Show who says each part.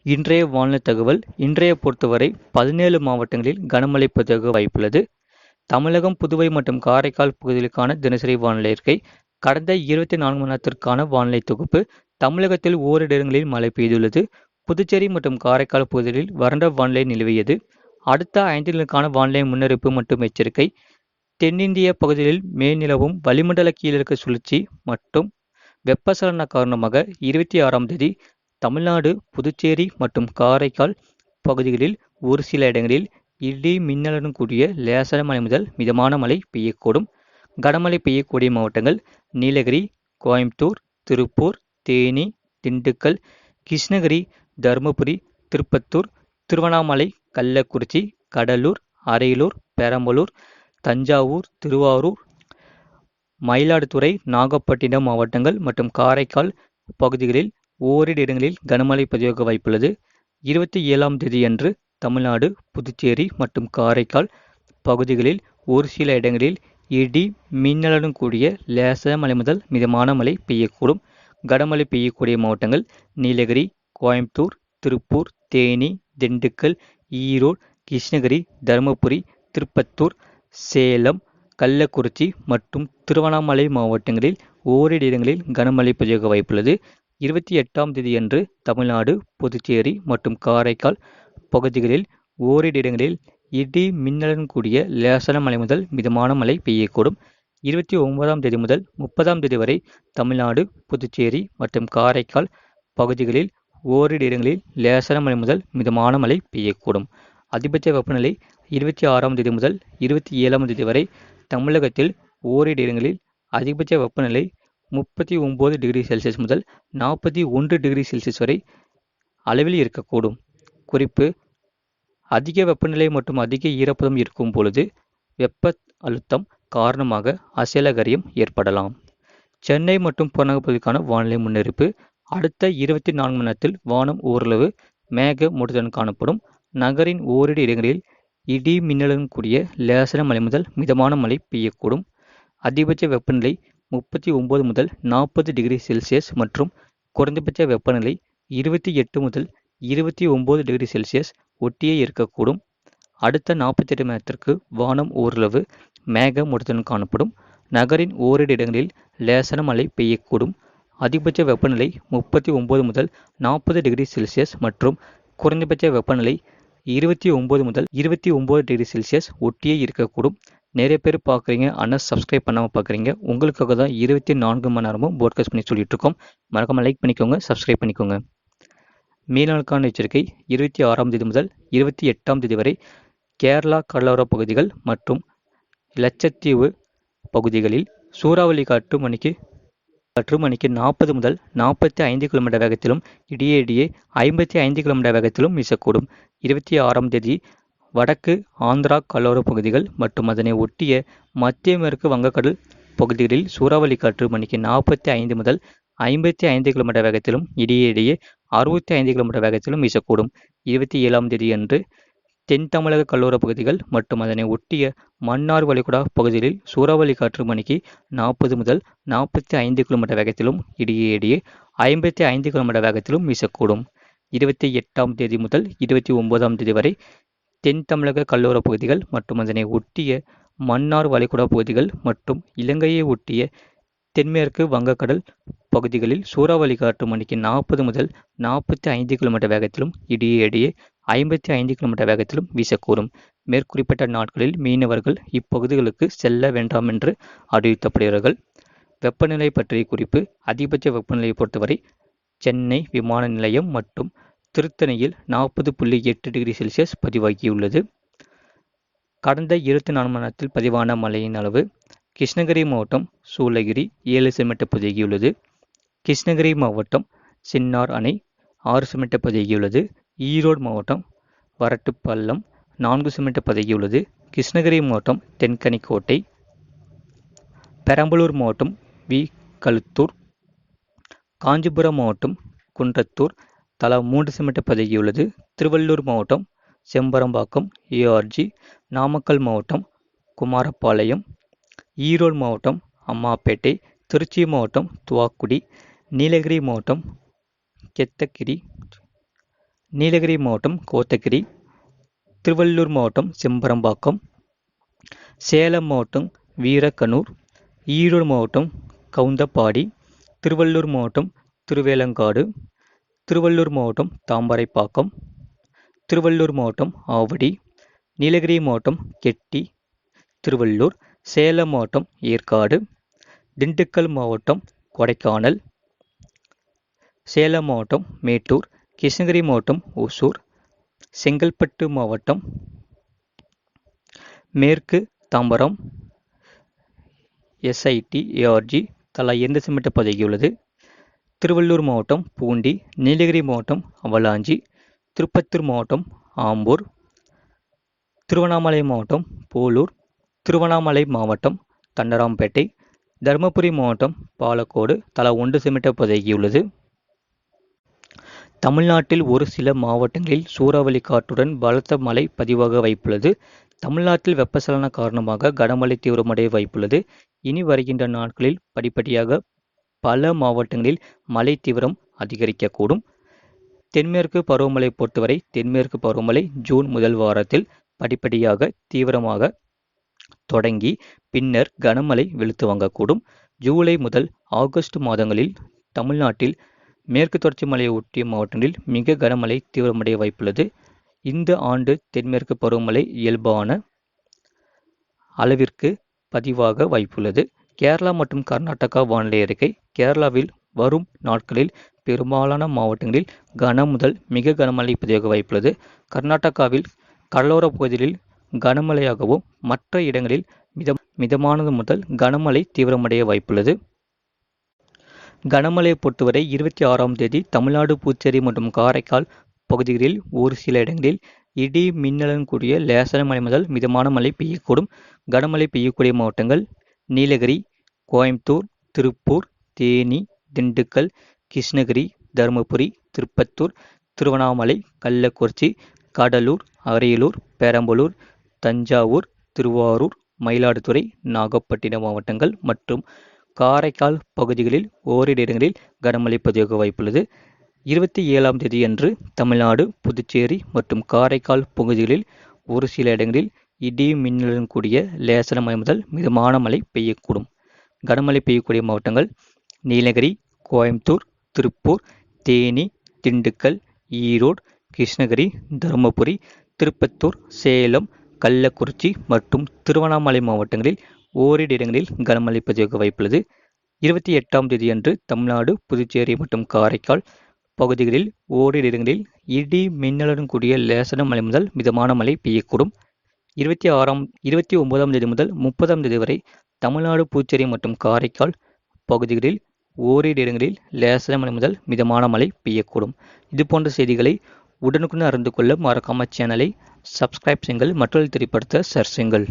Speaker 1: இன்றைய வானிலை தகவல். இன்றைய பொறுத்தவரை 17 மாவட்டங்களில் கனமழை பதிவாக வாய்ப்புள்ளது. தமிழகம், புதுவை மற்றும் காரைக்கால் பகுதிகளுக்கான தினசரி வானிலை அறிக்கை. கடந்த 24 மணி நேரத்திற்கான வானிலை தொகுப்பு. தமிழகத்தில் ஓரிரு இடங்களில் மழை பெய்துள்ளது. புதுச்சேரி மற்றும் காரைக்கால் பகுதிகளில் வறண்ட வானிலை நிலவியது. அடுத்த 5 நாட்களுக்கான வானிலை முன்னறிவிப்பு மற்றும் எச்சரிக்கை. தென்னிந்திய பகுதிகளில் மேல்நிலவும் வளிமண்டல கீழடுக்கு சுழற்சி மற்றும் வெப்பசலன காரணமாக 26ஆம் தேதி தமிழ்நாடு, புதுச்சேரி மற்றும் காரைக்கால் பகுதிகளில் ஒரு சில இடங்களில் இடி மின்னலுடன் கூடிய லேசான மழை முதல் மிதமான மழை பெய்யக்கூடும். கனமழை பெய்யக்கூடிய மாவட்டங்கள் நீலகிரி, கோயம்புத்தூர், திருப்பூர், தேனி, திண்டுக்கல், கிருஷ்ணகிரி, தருமபுரி, திருப்பத்தூர், திருவண்ணாமலை, கள்ளக்குறிச்சி, கடலூர், அரியலூர், பெரம்பலூர், தஞ்சாவூர், திருவாரூர், மயிலாடுதுறை, நாகப்பட்டினம் மாவட்டங்கள் மற்றும் காரைக்கால் பகுதிகளில் ஓரிரு இடங்களில் கனமழை பதிவாக வாய்ப்புள்ளது. 27ஆம் தேதியன்று தமிழ்நாடு, புதுச்சேரி மற்றும் காரைக்கால் பகுதிகளில் ஒரு சில இடங்களில் இடி மின்னலுடன் கூடிய லேசான மழை முதல் மிதமான மழை பெய்யக்கூடும். கனமழை பெய்யக்கூடிய மாவட்டங்கள் நீலகிரி, கோயம்புத்தூர், திருப்பூர், தேனி, திண்டுக்கல், ஈரோடு, கிருஷ்ணகிரி, தருமபுரி, திருப்பத்தூர், சேலம், கள்ளக்குறிச்சி மற்றும் திருவண்ணாமலை மாவட்டங்களில் ஓரிரு இடங்களில் கனமழை பதிவாக வாய்ப்புள்ளது. 28ஆம் தேதியன்று தமிழ்நாடு, புதுச்சேரி மற்றும் காரைக்கால் பகுதிகளில் ஓரிரு இடங்களில் இடி மின்னலுடன் கூடிய லேசான மழை முதல் மிதமான மழை பெய்யக்கூடும். 29ஆம் தேதி முதல் 30ஆம் தேதி வரை தமிழ்நாடு, புதுச்சேரி மற்றும் காரைக்கால் பகுதிகளில் ஓரிரு இடங்களில் லேசான மழை முதல் மிதமான மழை பெய்யக்கூடும். அதிகபட்ச வெப்பநிலை 26ஆம் தேதி முதல் 27ஆம் தேதி வரை தமிழகத்தில் ஓரிரு இடங்களில் அதிகபட்ச வெப்பநிலை 39 டிகிரி செல்சியஸ் முதல் 41 டிகிரி செல்சியஸ் வரை அளவில் இருக்கக்கூடும். குறிப்பு: அதிக வெப்பநிலை மற்றும் அதிக ஈரப்பதம் இருக்கும் பொழுது வெப்ப அழுத்தம் காரணமாக அசைலகரியம் ஏற்படலாம். சென்னை மற்றும் புறநகர் பகுதிக்கான வானிலை முன்னறிவிப்பு. அடுத்த 24 மணி நேரத்தில் வானம் ஓரளவு மேக மூட்டத்துடன் காணப்படும். நகரின் ஓரிரு இடங்களில் இடி மின்னலுடன் கூடிய லேசான மழை முதல் மிதமான மழை பெய்யக்கூடும். அதிகபட்ச வெப்பநிலை 39 முதல் 40 டிகிரி செல்சியஸ் மற்றும் குறைந்தபட்ச வெப்பநிலை 28 முதல் 29 டிகிரி செல்சியஸ் ஒட்டியே இருக்கக்கூடும். அடுத்த 48 மணி நேரத்திற்கு வானம் ஓரளவு மேக மூட்டத்துடன் காணப்படும். நகரின் ஓரிரு இடங்களில் லேசான மழை பெய்யக்கூடும். அதிகபட்ச வெப்பநிலை 39 முதல் 40 டிகிரி செல்சியஸ் மற்றும் குறைந்தபட்ச வெப்பநிலை 29 முதல் 29 டிகிரி செல்சியஸ் ஒட்டியே இருக்கக்கூடும். நிறைய பேர் பார்க்குறீங்க, ஆனால் சப்ஸ்கிரைப் பண்ணாமல் பார்க்குறீங்க. உங்களுக்காக தான் 24 மணி நேரமும் போட்காஸ்ட் பண்ணி சொல்லிட்டு இருக்கோம். மறக்காமல் லைக் பண்ணிக்கோங்க, சப்ஸ்கிரைப் பண்ணிக்கோங்க. மீனவர்களுக்கான எச்சரிக்கை. 26ஆம் தேதி முதல் 28ஆம் தேதி வரை கேரளா கடலோர பகுதிகள் மற்றும் லட்சத்தீவு பகுதிகளில் சூறாவளி காற்று மணிக்கு 40 முதல் 45 கிலோமீட்டர் வேகத்திலும் இடையே 55 கிலோமீட்டர் வேகத்திலும் வீசக்கூடும். 26ஆம் தேதி வடக்கு ஆந்திரா கடலோர பகுதிகள் மற்றும் அதனை ஒட்டிய மத்திய மேற்கு வங்கக்கடல் பகுதிகளில் சூறாவளி காற்று மணிக்கு 45 முதல் 55 கிலோமீட்டர் வேகத்திலும் இடையே 65 கிலோமீட்டர் வேகத்திலும் வீசக்கூடும். 27ஆம் தேதி அன்று தென் தமிழக கடலோர பகுதிகள் மற்றும் அதனை ஒட்டிய மன்னார் வளைகுடா பகுதிகளில் சூறாவளி காற்று மணிக்கு 40 முதல் 45 கிலோமீட்டர் வேகத்திலும் இடையே 55 கிலோமீட்டர் வேகத்திலும் வீசக்கூடும். 28ஆம் தேதி முதல் 29ஆம் தேதி வரை தென் தமிழக கடலோர பகுதிகள் மற்றும் அதனை ஒட்டிய மன்னார் வளைகுடா பகுதிகள் மற்றும் இலங்கையை ஒட்டிய தென்மேற்கு வங்கக்கடல் பகுதிகளில் சூறாவளி காற்று மணிக்கு 40 முதல் 45 கிலோமீட்டர் வேகத்திலும் இடையே 55 கிலோமீட்டர் வேகத்திலும் வீசக்கூடும். மேற்குறிப்பிட்ட நாட்களில் மீனவர்கள் இப்பகுதிகளுக்கு செல்ல வேண்டாம் என்று அறிவிக்கப்படுகிறார்கள். வெப்பநிலை பற்றிய குறிப்பு. அதிகபட்ச வெப்பநிலையை பொறுத்தவரை சென்னை விமான நிலையம் மற்றும் திருத்தணியில் 40.8 டிகிரி செல்சியஸ் பதிவாகியுள்ளது. கடந்த 24 மணி நேரத்தில் பதிவான மழையின் அளவு. கிருஷ்ணகிரி மாவட்டம் சூளகிரி 7 சென்டிமீட்டர் பதிவாகியுள்ளது. கிருஷ்ணகிரி மாவட்டம் சின்னார் அணை 6 சென்டிமீட்டர் பதிவாகியுள்ளது. ஈரோடு மாவட்டம் வரட்டுப்பள்ளம் 4 சென்டிமீட்டர் பதிவாகியுள்ளது. கிருஷ்ணகிரி மாவட்டம் தென்கனிக்கோட்டை, பெரம்பலூர் மாவட்டம் வி. கழுத்தூர், காஞ்சிபுரம் மாவட்டம் குன்றத்தூர் தலா 3 சென்டிமீட்டர் பதிவாகியுள்ளது. திருவள்ளூர் மாவட்டம் செம்பரம்பாக்கம் ஏஆர்ஜி, நாமக்கல் மாவட்டம் குமாரபாளையம், ஈரோடு மாவட்டம் அம்மாப்பேட்டை, திருச்சி மாவட்டம் துவாக்குடி, நீலகிரி மாவட்டம் கெத்தகிரி, நீலகிரி மாவட்டம் கோத்தகிரி, திருவள்ளூர் மாவட்டம் செம்பரம்பாக்கம், சேலம் மாவட்டம் வீரகனூர், ஈரோடு மாவட்டம் கவுந்தப்பாடி, திருவள்ளூர் மாவட்டம் திருவேலங்காடு, திருவள்ளூர் மாவட்டம் தாமரைப்பாக்கம், திருவள்ளூர் மாவட்டம் ஆவடி, நீலகிரி மாவட்டம் கெட்டி, திருவள்ளூர், சேலம் மாவட்டம் ஏற்காடு, திண்டுக்கல் மாவட்டம் கொடைக்கானல், சேலம் மாவட்டம் மேட்டூர், கிருஷ்ணகிரி மாவட்டம் ஒசூர், செங்கல்பட்டு மாவட்டம் மேற்கு தாம்பரம், எஸ்ஐடி, ஏஆர்ஜி தலா 2 செமீட்டர் பதிவாகியுள்ளது. திருவள்ளூர் மாவட்டம் பூண்டி, நீலகிரி மாவட்டம் அவலாஞ்சி, திருப்பத்தூர் மாவட்டம் ஆம்பூர், திருவண்ணாமலை மாவட்டம் போலூர், திருவண்ணாமலை மாவட்டம் தண்டராம்பேட்டை, தருமபுரி மாவட்டம் பாலக்கோடு தலா 1 செமீட்டர் பதிவாகியுள்ளது. தமிழ்நாட்டில் ஒரு சில மாவட்டங்களில் சூறாவளி காற்றுடன் பலத்த மழை பதிவாக வாய்ப்புள்ளது. தமிழ்நாட்டில் வெப்பச்சலன காரணமாக கனமழை தீவிரமடைய வாய்ப்புள்ளது. இனி வருகின்ற நாட்களில் படிப்படியாக பல மாவட்டங்களில் மழை தீவிரம் அதிகரிக்கக்கூடும். தென்மேற்கு பருவமழை பொறுத்தவரை தென்மேற்கு பருவமழை ஜூன் முதல் வாரத்தில் படிப்படியாக தீவிரமாக தொடங்கி பின்னர் கனமழை வெளுத்து வாங்கக்கூடும். ஜூலை முதல் ஆகஸ்ட் மாதங்களில் தமிழ்நாட்டில் மேற்கு தொடர்ச்சி மலையை ஒட்டிய மாவட்டங்களில் மிக கனமழை தீவிரமடைய வாய்ப்புள்ளது. இந்த ஆண்டு தென்மேற்கு பருவமழை இயல்பான அளவிற்கு பதிவாக வாய்ப்புள்ளது. கேரளா மற்றும் கர்நாடகா வானிலை அறிக்கை. கேரளாவில் வரும் நாட்களில் பெரும்பாலான மாவட்டங்களில் கன முதல் மிக கனமழை பதிவாக வாய்ப்புள்ளது. கர்நாடகாவில் கடலோர பகுதிகளில் கனமழையாகவும் மற்ற இடங்களில் மிதமானது முதல் கனமழை தீவிரமடைய வாய்ப்புள்ளது. கனமழையை பொறுத்தவரை 26ஆம் தேதி தமிழ்நாடு, புதுச்சேரி மற்றும் காரைக்கால் பகுதிகளில் ஒரு சில இடங்களில் இடி மின்னலுடன் கூடிய லேசான மழை முதல் மிதமான மழை பெய்யக்கூடும். கனமழை பெய்யக்கூடிய மாவட்டங்கள் நீலகிரி, கோயம்புத்தூர், திருப்பூர், தேனி, திண்டுக்கல், கிருஷ்ணகிரி, தருமபுரி, திருப்பத்தூர், திருவண்ணாமலை, கள்ளக்குறிச்சி, கடலூர், அரியலூர், பெரம்பலூர், தஞ்சாவூர், திருவாரூர், மயிலாடுதுறை, நாகப்பட்டினம் மாவட்டங்கள் மற்றும் காரைக்கால் பகுதிகளில் ஓரிரு இடங்களில் கனமழை பதிவாக வாய்ப்புள்ளது. 27ஆம் தேதியன்று தமிழ்நாடு, புதுச்சேரி மற்றும் காரைக்கால் பகுதிகளில் ஒரு சில இடங்களில் இடி மின்னலுடன் கூடிய லேசான மழை முதல் மிதமான மழை பெய்யக்கூடும். கனமழை பெய்யக்கூடிய மாவட்டங்கள் நீலகிரி, கோயம்புத்தூர், திருப்பூர், தேனி, திண்டுக்கல், ஈரோடு, கிருஷ்ணகிரி, தருமபுரி, திருப்பத்தூர், சேலம், கள்ளக்குறிச்சி மற்றும் திருவண்ணாமலை மாவட்டங்களில் ஓரிரு இடங்களில் கனமழை பதிவாக வாய்ப்புள்ளது. 28ஆம் தேதியன்று தமிழ்நாடு, புதுச்சேரி மற்றும் காரைக்கால் பகுதிகளில் ஓரிரு இடங்களில் இடி மின்னலுடன் கூடிய லேசான மழை முதல் மிதமான மழை பெய்யக்கூடும். 29ஆம் தேதி முதல் 30ஆம் தேதி வரை தமிழ்நாடு, புதுச்சேரி மற்றும் காரைக்கால் பகுதிகளில் ஓரிரு இடங்களில் லேசான மழை முதல் மிதமான மழை பெய்யக்கூடும். இதுபோன்ற செய்திகளை உடனுக்குடன் அறிந்து கொள்ள மறக்காம சேனலை சப்ஸ்கிரைப் செய்யுங்கள், மற்றொரு தெரியப்படுத்த ஷேர் செய்யுங்கள்.